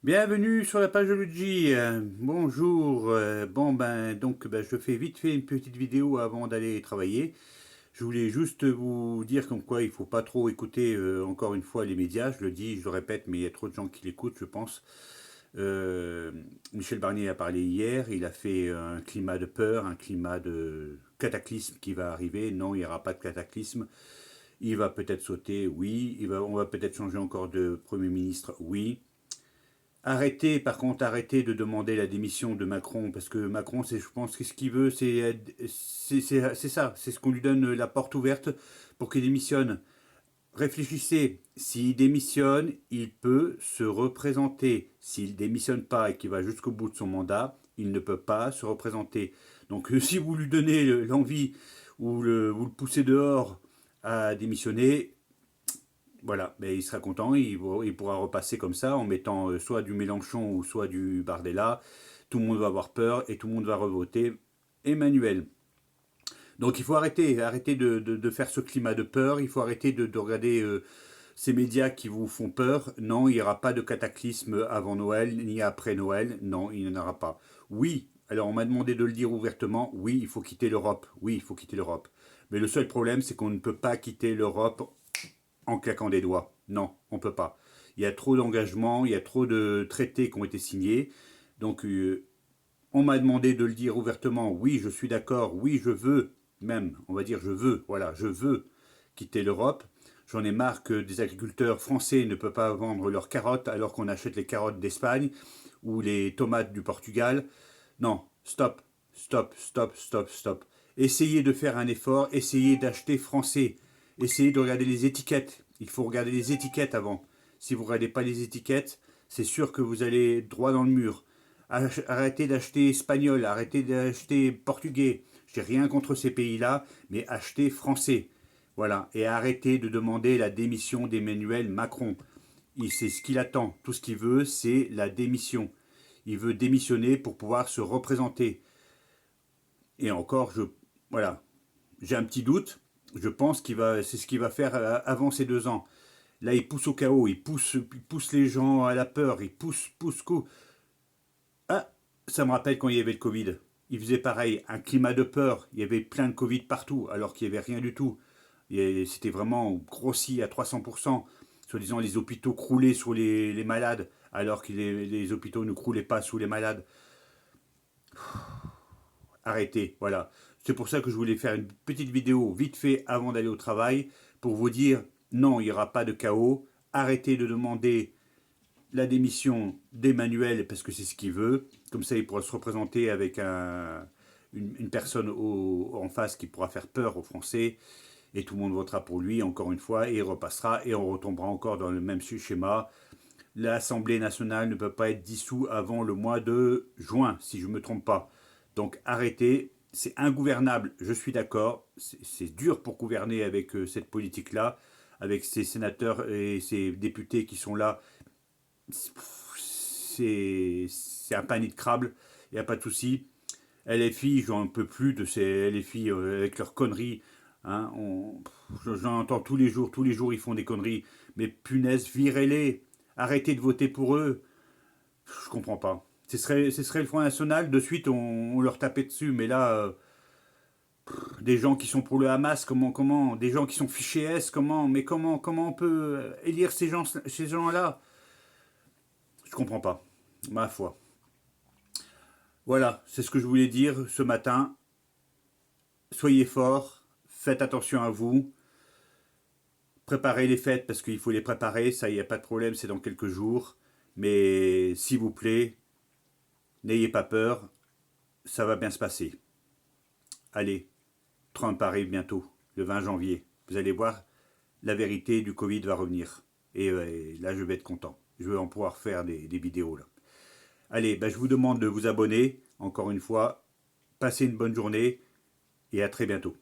Bienvenue sur la page de Luigi. Bonjour. Je fais vite fait une petite vidéo avant d'aller travailler. Je voulais juste vous dire comme quoi il faut pas trop écouter encore une fois les médias. Je le dis, je le répète, mais il y a trop de gens qui l'écoutent, je pense. Euh, Michel Barnier a parlé hier. Il a fait un climat de peur, un climat de cataclysme qui va arriver. Non, il n'y aura pas de cataclysme. Il va peut-être sauter, oui. On va peut-être changer encore de Premier ministre, oui. Arrêtez, par contre, arrêtez de demander la démission de Macron, parce que Macron, je pense que ce qu'il veut, c'est ça, c'est ce qu'on lui donne la porte ouverte pour qu'il démissionne. Réfléchissez, s'il démissionne, il peut se représenter. S'il démissionne pas et qu'il va jusqu'au bout de son mandat, il ne peut pas se représenter. Donc si vous lui donnez l'envie ou vous le poussez dehors à démissionner, voilà, mais il sera content, il pourra repasser comme ça en mettant soit du Mélenchon ou soit du Bardella. Tout le monde va avoir peur et tout le monde va revoter Emmanuel. Donc il faut arrêter de faire ce climat de peur, il faut arrêter de regarder ces médias qui vous font peur. Non, il n'y aura pas de cataclysme avant Noël, ni après Noël. Non, il n'y en aura pas. Oui, alors on m'a demandé de le dire ouvertement, oui, il faut quitter l'Europe. Oui, il faut quitter l'Europe. Mais le seul problème, c'est qu'on ne peut pas quitter l'Europe en claquant des doigts. Non, on ne peut pas. Il y a trop d'engagements, il y a trop de traités qui ont été signés. Donc, on m'a demandé de le dire ouvertement. Oui, je suis d'accord. Oui, je veux, même, on va dire je veux, voilà, je veux quitter l'Europe. J'en ai marre que des agriculteurs français ne peuvent pas vendre leurs carottes alors qu'on achète les carottes d'Espagne ou les tomates du Portugal. Non, stop, stop, stop, stop, stop. Essayez de faire un effort, essayez d'acheter français, essayez de regarder les étiquettes. Il faut regarder les étiquettes avant. Si vous ne regardez pas les étiquettes, c'est sûr que vous allez droit dans le mur. Arrêtez d'acheter espagnol, arrêtez d'acheter portugais. Je n'ai rien contre ces pays-là, mais achetez français. Voilà, et arrêtez de demander la démission d'Emmanuel Macron. C'est ce qu'il attend. Tout ce qu'il veut, c'est la démission. Il veut démissionner pour pouvoir se représenter. Et encore, voilà, j'ai un petit doute. Je pense c'est ce qu'il va faire avant ces 2 ans. Là, il pousse au chaos, il pousse les gens à la peur, il pousse. Ah, ça me rappelle quand il y avait le Covid. Il faisait pareil, un climat de peur. Il y avait plein de Covid partout, alors qu'il n'y avait rien du tout. C'était vraiment grossi à 300%. Soi-disant, les hôpitaux croulaient sur les malades, alors que les hôpitaux ne croulaient pas sous les malades. Arrêtez, voilà. C'est pour ça que je voulais faire une petite vidéo vite fait avant d'aller au travail, pour vous dire, non, il n'y aura pas de chaos. Arrêtez de demander la démission d'Emmanuel parce que c'est ce qu'il veut. Comme ça, il pourra se représenter avec une personne en face qui pourra faire peur aux Français. Et tout le monde votera pour lui, encore une fois, et il repassera, et on retombera encore dans le même schéma. L'Assemblée nationale ne peut pas être dissoute avant le mois de juin, si je ne me trompe pas. Donc arrêtez, c'est ingouvernable, je suis d'accord. C'est dur pour gouverner avec cette politique-là, avec ces sénateurs et ces députés qui sont là. C'est un panier de crabe, il n'y a pas de souci. LFI, j'en peux plus de ces LFI avec leurs conneries. Hein, j'en entends tous les jours ils font des conneries. Mais punaise, virez-les. Arrêtez de voter pour eux. Je comprends pas. Ce serait le Front National, de suite on leur tapait dessus. Mais là, des gens qui sont pour le Hamas, comment des gens qui sont fichés S, comment on peut élire ces gens-là. Je comprends pas. Ma foi. Voilà, c'est ce que je voulais dire ce matin. Soyez forts, faites attention à vous, préparez les fêtes parce qu'il faut les préparer, ça y a pas de problème, c'est dans quelques jours. Mais s'il vous plaît, n'ayez pas peur, ça va bien se passer. Allez, Trump arrive bientôt, le 20 janvier. Vous allez voir, la vérité du Covid va revenir. Et là, je vais être content. Je vais en pouvoir faire des vidéos là. Allez, je vous demande de vous abonner. Encore une fois, passez une bonne journée et à très bientôt.